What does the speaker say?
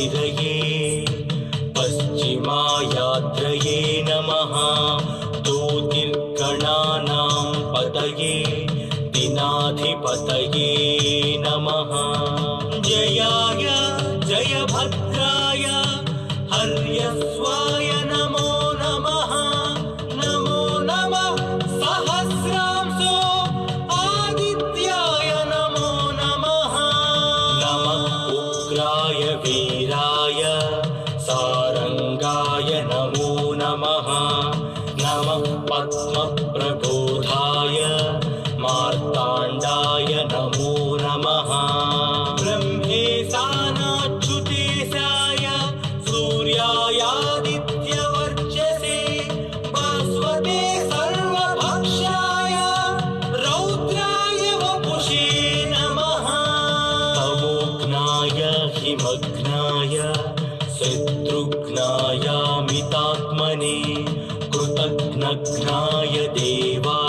महावीरये पश्चिमायात्रये नमः ज्योतिर्गणानां पतये दिनाधिपतये नमः जयाय जयभद्राय हर्यस्वाय नमो नमः नमो नमः सहस्रांशो आदित्याय नमो नमः नमः उग्राय वीराय सारंगाय नमो नमः नमः पद्मप्रबोधाय मार्ताण्डाय नमो नमः ब्रह्मेशानाच्युतेशाय सूर्यायादित्यवर्चसे भास्वते सर्वभक्षाय रौद्राय वपुषे नमः तमोघ्नाय हिमघ्नाय शत्रुघ्नाय मितात्मने कृतघ्नघ्नाय देवाय